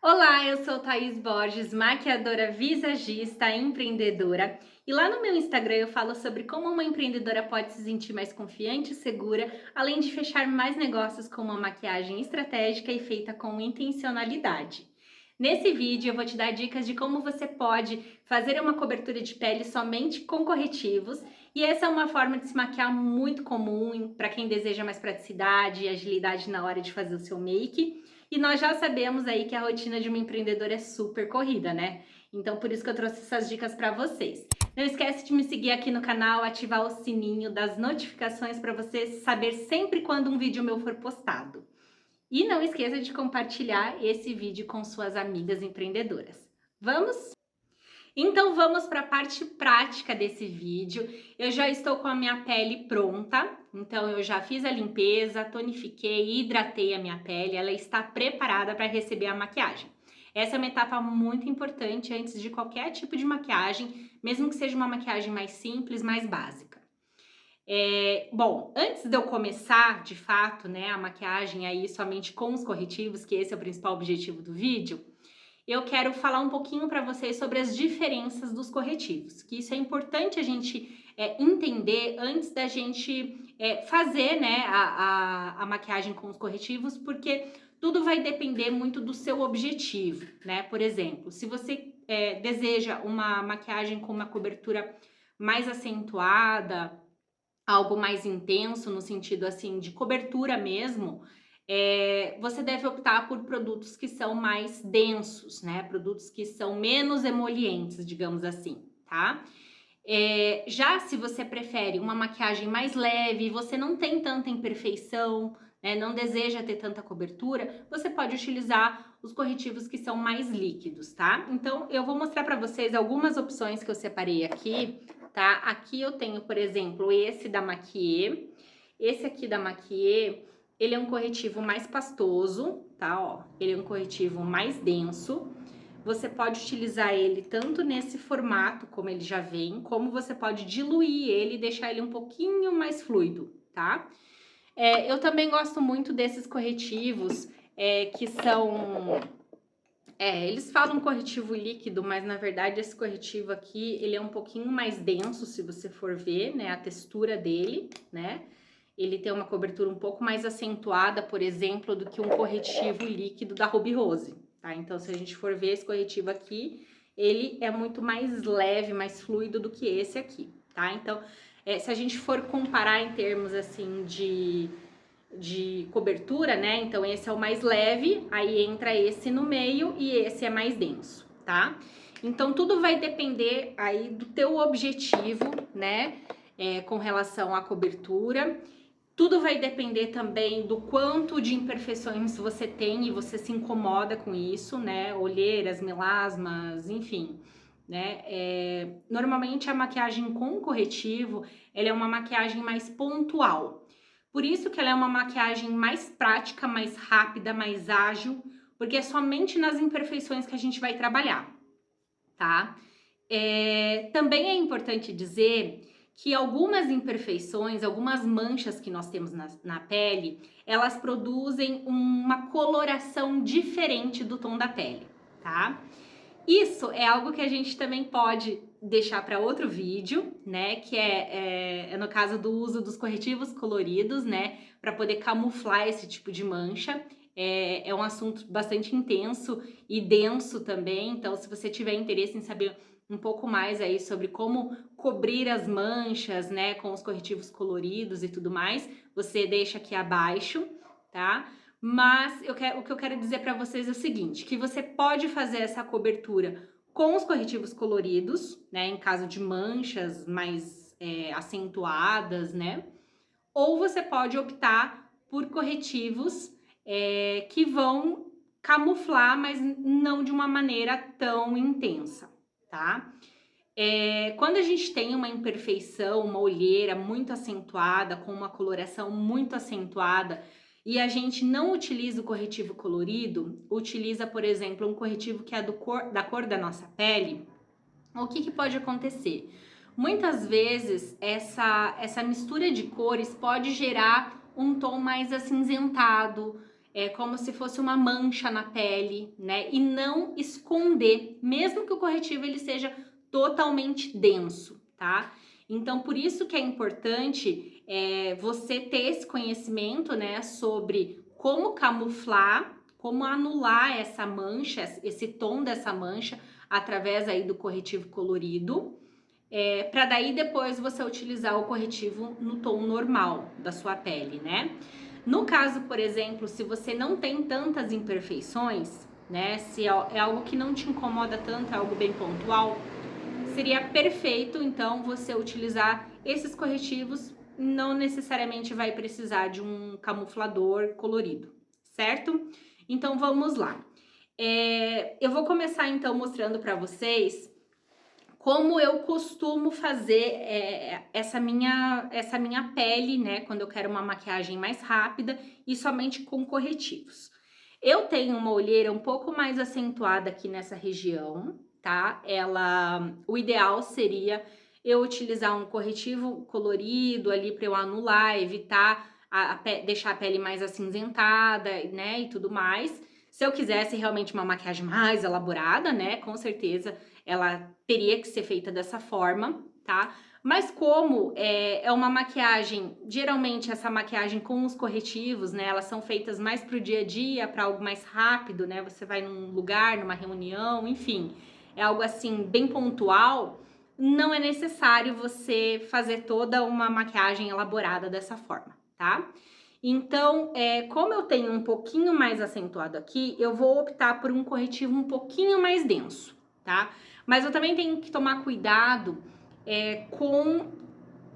Olá, eu sou Thaís Borges, maquiadora visagista, empreendedora. E lá no meu Instagram eu falo sobre como uma empreendedora pode se sentir mais confiante e segura, além de fechar mais negócios com uma maquiagem estratégica e feita com intencionalidade. Nesse vídeo eu vou te dar dicas de como você pode fazer uma cobertura de pele somente com corretivos. E essa é uma forma de se maquiar muito comum para quem deseja mais praticidade e agilidade na hora de fazer o seu make. E nós já sabemos aí que a rotina de uma empreendedora é super corrida, né? Então por isso que eu trouxe essas dicas para vocês. Não esquece de me seguir aqui no canal, ativar o sininho das notificações para você saber sempre quando um vídeo meu for postado. E não esqueça de compartilhar esse vídeo com suas amigas empreendedoras. Vamos? Então vamos para a parte prática desse vídeo. Eu já estou com a minha pele pronta, então eu já fiz a limpeza, tonifiquei e hidratei a minha pele, ela está preparada para receber a maquiagem. Essa é uma etapa muito importante antes de qualquer tipo de maquiagem, mesmo que seja uma maquiagem mais simples, mais básica. Bom, antes de eu começar, de fato, né, a maquiagem aí somente com os corretivos, que esse é o principal objetivo do vídeo, eu quero falar um pouquinho para vocês sobre as diferenças dos corretivos, que isso é importante a gente entender antes da gente fazer, né, a maquiagem com os corretivos, porque tudo vai depender muito do seu objetivo, né? Por exemplo, se você deseja uma maquiagem com uma cobertura mais acentuada, algo mais intenso no sentido assim de cobertura mesmo, você deve optar por produtos que são mais densos, né? Produtos que são menos emolientes, digamos assim, tá? Já se você prefere uma maquiagem mais leve, você não tem tanta imperfeição, né, não deseja ter tanta cobertura, você pode utilizar os corretivos que são mais líquidos, tá? Então, eu vou mostrar para vocês algumas opções que eu separei aqui, tá? Aqui eu tenho, por exemplo, esse da Maquier. Esse aqui da Maquier, ele é um corretivo mais pastoso, tá? Ó, ele é um corretivo mais denso. Você pode utilizar ele tanto nesse formato, como ele já vem, como você pode diluir ele e deixar ele um pouquinho mais fluido, tá? Eu também gosto muito desses corretivos que são... eles falam corretivo líquido, mas na verdade esse corretivo aqui, ele é um pouquinho mais denso, se você for ver, né? A textura dele, né? Ele tem uma cobertura um pouco mais acentuada, por exemplo, do que um corretivo líquido da Ruby Rose, tá? Então, se a gente for ver esse corretivo aqui, ele é muito mais leve, mais fluido do que esse aqui, tá? Então, se a gente for comparar em termos, assim, de cobertura, né? Então, esse é o mais leve, aí entra esse no meio e esse é mais denso, tá? Então, tudo vai depender aí do teu objetivo, né? Com relação à cobertura. Tudo vai depender também do quanto de imperfeições você tem e você se incomoda com isso, né? Olheiras, melasmas, enfim, né? Normalmente a maquiagem com corretivo, ela é uma maquiagem mais pontual. Por isso que ela é uma maquiagem mais prática, mais rápida, mais ágil, porque é somente nas imperfeições que a gente vai trabalhar, tá? Também é importante dizer que algumas imperfeições, algumas manchas que nós temos na pele, elas produzem uma coloração diferente do tom da pele, tá? Isso é algo que a gente também pode deixar para outro vídeo, né? Que é no caso do uso dos corretivos coloridos, né? Para poder camuflar esse tipo de mancha. É um assunto bastante intenso e denso também, então se você tiver interesse em saber um pouco mais aí sobre como cobrir as manchas, né, com os corretivos coloridos e tudo mais, você deixa aqui abaixo, tá? Mas o que eu quero dizer para vocês é o seguinte, que você pode fazer essa cobertura com os corretivos coloridos, né, em caso de manchas mais acentuadas, né? Ou você pode optar por corretivos que vão camuflar, mas não de uma maneira tão intensa, tá? Quando a gente tem uma imperfeição, uma olheira muito acentuada, com uma coloração muito acentuada, e a gente não utiliza o corretivo colorido, utiliza, por exemplo, um corretivo que é da cor da nossa pele, o que pode acontecer? Muitas vezes essa mistura de cores pode gerar um tom mais acinzentado, como se fosse uma mancha na pele, né? E não esconder, mesmo que o corretivo ele seja totalmente denso, tá? Então, por isso que é importante você ter esse conhecimento, né, sobre como camuflar, como anular essa mancha, esse tom dessa mancha, através aí do corretivo colorido, para daí depois você utilizar o corretivo no tom normal da sua pele, né? No caso, por exemplo, se você não tem tantas imperfeições, né, se é algo que não te incomoda tanto, é algo bem pontual, seria perfeito, então, você utilizar esses corretivos, não necessariamente vai precisar de um camuflador colorido, certo? Então, vamos lá. Eu vou começar, então, mostrando para vocês como eu costumo fazer essa minha pele, né, quando eu quero uma maquiagem mais rápida e somente com corretivos. Eu tenho uma olheira um pouco mais acentuada aqui nessa região, tá? O ideal seria eu utilizar um corretivo colorido ali para eu anular, evitar deixar a pele mais acinzentada, né, e tudo mais. Se eu quisesse realmente uma maquiagem mais elaborada, né, com certeza ela teria que ser feita dessa forma, tá? Mas como é uma maquiagem, geralmente essa maquiagem com os corretivos, né, elas são feitas mais pro dia a dia, para algo mais rápido, né? Você vai num lugar, numa reunião, enfim, é algo assim bem pontual, não é necessário você fazer toda uma maquiagem elaborada dessa forma, tá? Então, como eu tenho um pouquinho mais acentuado aqui, eu vou optar por um corretivo um pouquinho mais denso, tá? Mas eu também tenho que tomar cuidado com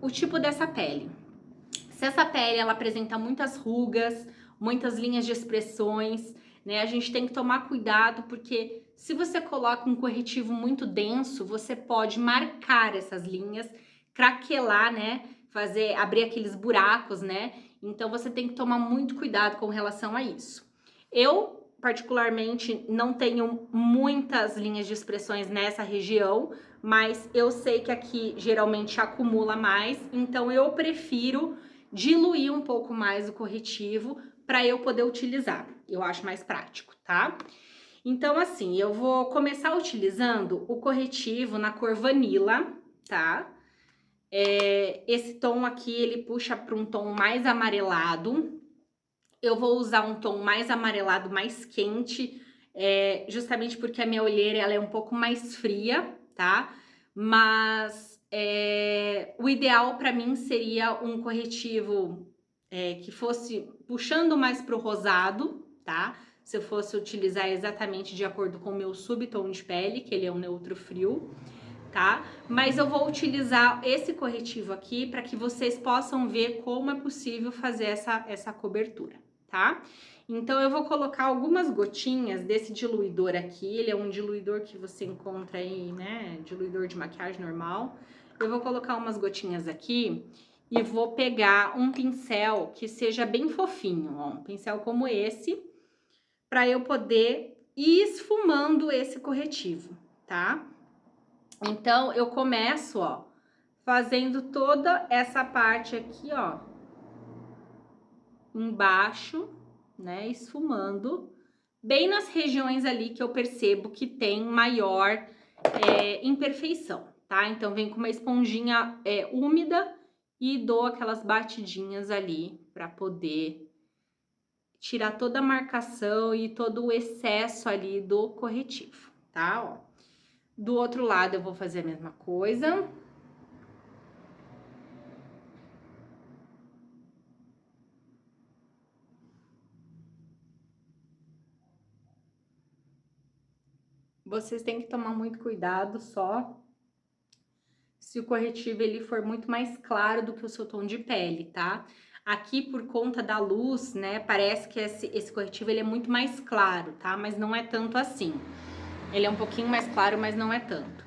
o tipo dessa pele. Se essa pele ela apresenta muitas rugas, muitas linhas de expressões, né? A gente tem que tomar cuidado porque se você coloca um corretivo muito denso, você pode marcar essas linhas, craquelar, né? Abrir aqueles buracos, né? Então você tem que tomar muito cuidado com relação a isso. Eu particularmente não tenho muitas linhas de expressões nessa região, mas eu sei que aqui geralmente acumula mais, então eu prefiro diluir um pouco mais o corretivo para eu poder utilizar. Eu acho mais prático, tá? Então, assim, eu vou começar utilizando o corretivo na cor Vanilla, tá? Esse tom aqui, ele puxa para um tom mais amarelado. Eu vou usar um tom mais amarelado, mais quente, justamente porque a minha olheira ela é um pouco mais fria, tá? Mas o ideal para mim seria um corretivo que fosse puxando mais pro rosado, tá? Se eu fosse utilizar exatamente de acordo com o meu subtom de pele, que ele é um neutro frio, tá? Mas eu vou utilizar esse corretivo aqui para que vocês possam ver como é possível fazer essa cobertura, tá? Então, eu vou colocar algumas gotinhas desse diluidor aqui. Ele é um diluidor que você encontra aí, né? Diluidor de maquiagem normal. Eu vou colocar umas gotinhas aqui e vou pegar um pincel que seja bem fofinho, ó. Um pincel como esse, para eu poder ir esfumando esse corretivo, tá? Então, eu começo, ó, fazendo toda essa parte aqui, ó, embaixo, né, esfumando, bem nas regiões ali que eu percebo que tem maior imperfeição, tá? Então, vem com uma esponjinha úmida e dou aquelas batidinhas ali pra poder tirar toda a marcação e todo o excesso ali do corretivo, tá? Ó. Do outro lado, eu vou fazer a mesma coisa. Vocês têm que tomar muito cuidado só se o corretivo ele for muito mais claro do que o seu tom de pele, tá? Aqui, por conta da luz, né, parece que esse corretivo ele é muito mais claro, tá? Mas não é tanto assim. Ele é um pouquinho mais claro, mas não é tanto.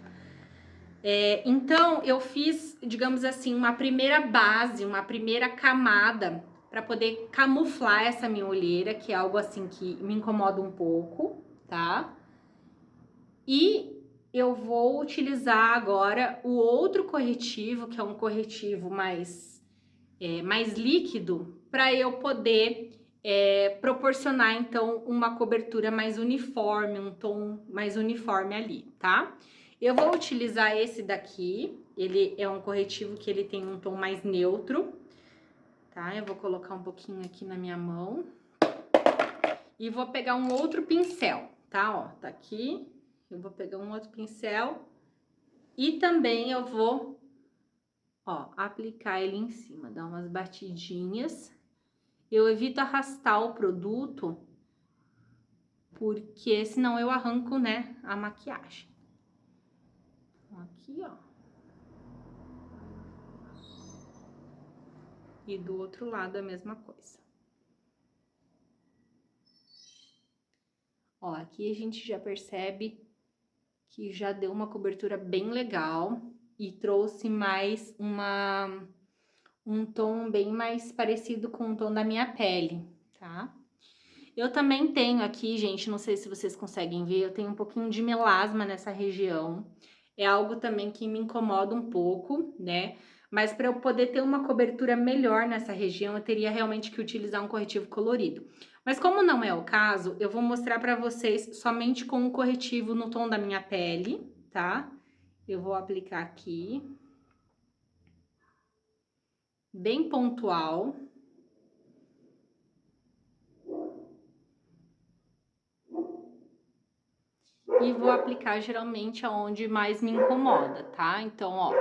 Então, eu fiz, digamos assim, uma primeira base, uma primeira camada para poder camuflar essa minha olheira, que é algo assim que me incomoda um pouco, tá? E eu vou utilizar agora o outro corretivo, que é um corretivo mais líquido, para eu poder proporcionar, então, uma cobertura mais uniforme, um tom mais uniforme ali, tá? Eu vou utilizar esse daqui, ele é um corretivo que ele tem um tom mais neutro, tá? Eu vou colocar um pouquinho aqui na minha mão. E vou pegar um outro pincel, tá? Ó, tá aqui. Eu vou pegar um outro pincel e também eu vou, ó, aplicar ele em cima, dar umas batidinhas. Eu evito arrastar o produto, porque senão eu arranco, né, a maquiagem. Aqui, ó. E do outro lado a mesma coisa. Ó, aqui a gente já percebe que já deu uma cobertura bem legal e trouxe mais um tom bem mais parecido com o tom da minha pele, tá? Eu também tenho aqui, gente, não sei se vocês conseguem ver, eu tenho um pouquinho de melasma nessa região. É algo também que me incomoda um pouco, né? Mas para eu poder ter uma cobertura melhor nessa região, eu teria realmente que utilizar um corretivo colorido. Mas como não é o caso, eu vou mostrar para vocês somente com um corretivo no tom da minha pele, tá? Eu vou aplicar aqui. Bem pontual. E vou aplicar geralmente aonde mais me incomoda, tá? Então, ó,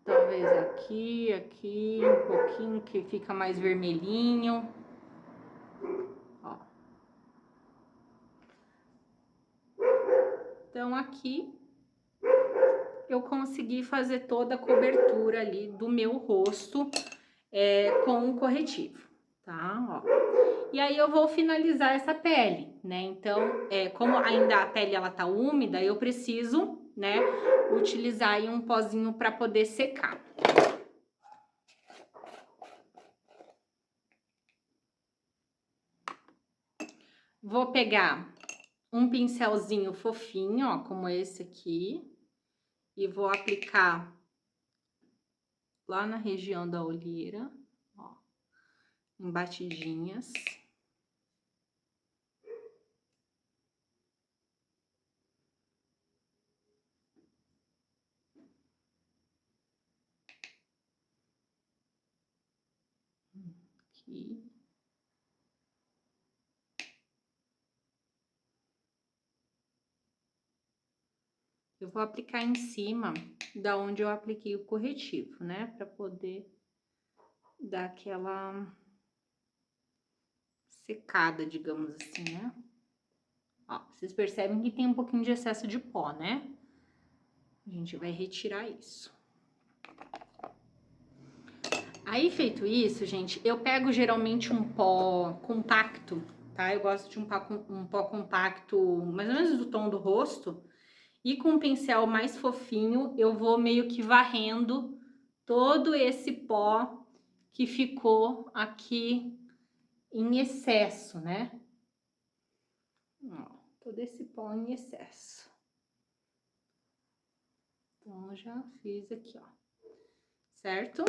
talvez aqui, aqui, um pouquinho que fica mais vermelhinho. Ó. Então, aqui eu consegui fazer toda a cobertura ali do meu rosto com o corretivo, tá? Ó. E aí eu vou finalizar essa pele, né? Então, como ainda a pele ela tá úmida, eu preciso, né, utilizar aí um pozinho para poder secar. Vou pegar um pincelzinho fofinho, ó, como esse aqui, e vou aplicar lá na região da olheira, ó, em batidinhas. Aqui. Eu vou aplicar em cima da onde eu apliquei o corretivo, né? Pra poder dar aquela secada, digamos assim, né? Ó, vocês percebem que tem um pouquinho de excesso de pó, né? A gente vai retirar isso. Aí, feito isso, gente, eu pego geralmente um pó compacto, tá? Eu gosto de um pó compacto, mais ou menos do tom do rosto. E com um pincel mais fofinho, eu vou meio que varrendo todo esse pó que ficou aqui em excesso, né? Ó, todo esse pó em excesso. Então, eu já fiz aqui, ó. Certo?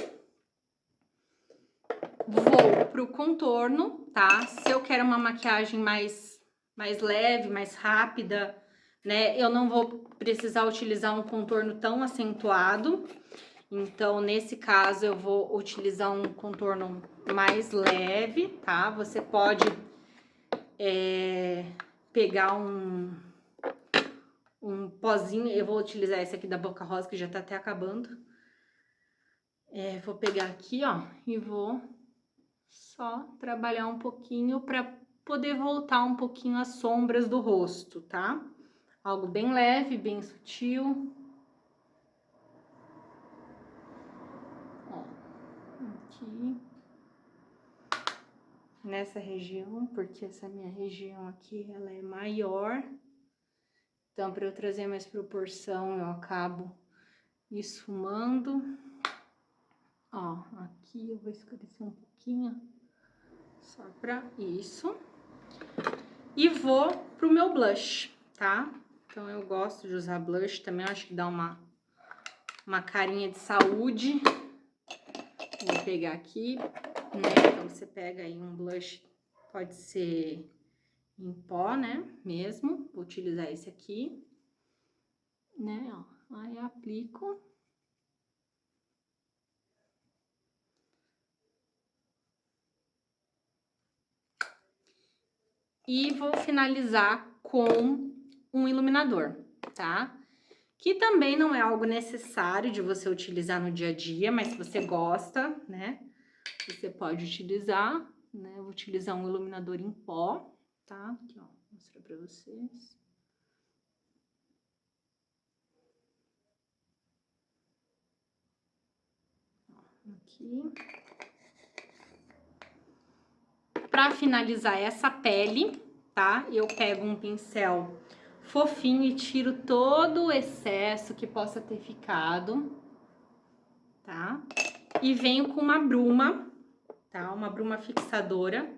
Vou pro contorno, tá? Se eu quero uma maquiagem mais leve, mais rápida, né? Eu não vou precisar utilizar um contorno tão acentuado. Então, nesse caso, eu vou utilizar um contorno mais leve, tá? Você pode pegar um pozinho, eu vou utilizar esse aqui da Boca Rosa, que já tá até acabando. Vou pegar aqui, ó, e vou só trabalhar um pouquinho pra poder voltar um pouquinho as sombras do rosto, tá? Algo bem leve, bem sutil. Ó, aqui. Nessa região, porque essa minha região aqui, ela é maior. Então, para eu trazer mais proporção, eu acabo esfumando. Ó, aqui eu vou escurecer um pouquinho, só pra isso. E vou pro meu blush, tá? Então, eu gosto de usar blush também, acho que dá uma carinha de saúde. Vou pegar aqui. né? Então, você pega aí um blush, pode ser em pó, né? Mesmo, vou utilizar esse aqui, né? Ó, aí aplico. E vou finalizar com um iluminador, tá? Que também não é algo necessário de você utilizar no dia a dia, mas se você gosta, né? Você pode utilizar, né? Eu vou utilizar um iluminador em pó, tá? Aqui, ó, vou mostrar pra vocês. Aqui. Pra finalizar essa pele, tá? Eu pego um pincel fofinho e tiro todo o excesso que possa ter ficado, tá? E venho com uma bruma, tá? Uma bruma fixadora.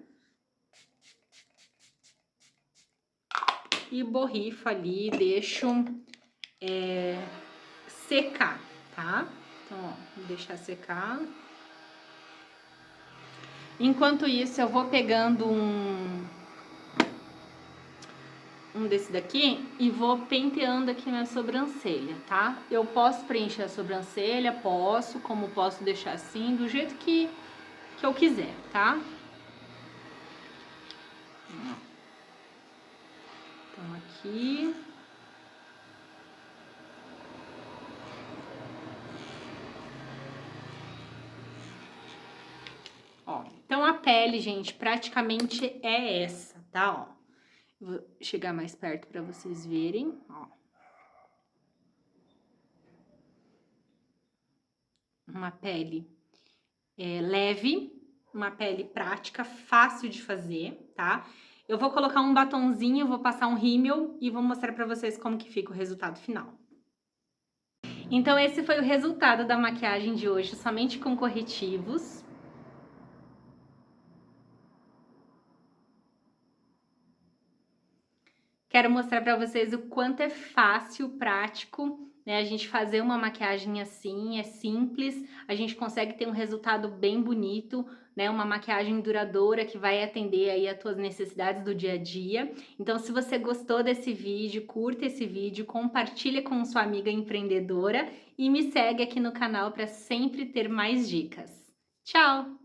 E borrifo ali, deixo secar, tá? Então, ó, vou deixar secar. Enquanto isso, eu vou pegando um desse daqui e vou penteando aqui minha sobrancelha, tá? Eu posso preencher a sobrancelha, posso, como posso deixar assim, do jeito que eu quiser, tá? Então, aqui. Ó, então a pele, gente, praticamente é essa, tá? Ó, vou chegar mais perto para vocês verem, ó. Uma pele leve, uma pele prática, fácil de fazer, tá? Eu vou colocar um batonzinho, vou passar um rímel e vou mostrar pra vocês como que fica o resultado final. Então esse foi o resultado da maquiagem de hoje, somente com corretivos. Quero mostrar pra vocês o quanto é fácil, prático, né? A gente fazer uma maquiagem assim, é simples, a gente consegue ter um resultado bem bonito, né? Uma maquiagem duradoura que vai atender aí as tuas necessidades do dia a dia. Então, se você gostou desse vídeo, curta esse vídeo, compartilha com sua amiga empreendedora e me segue aqui no canal para sempre ter mais dicas. Tchau!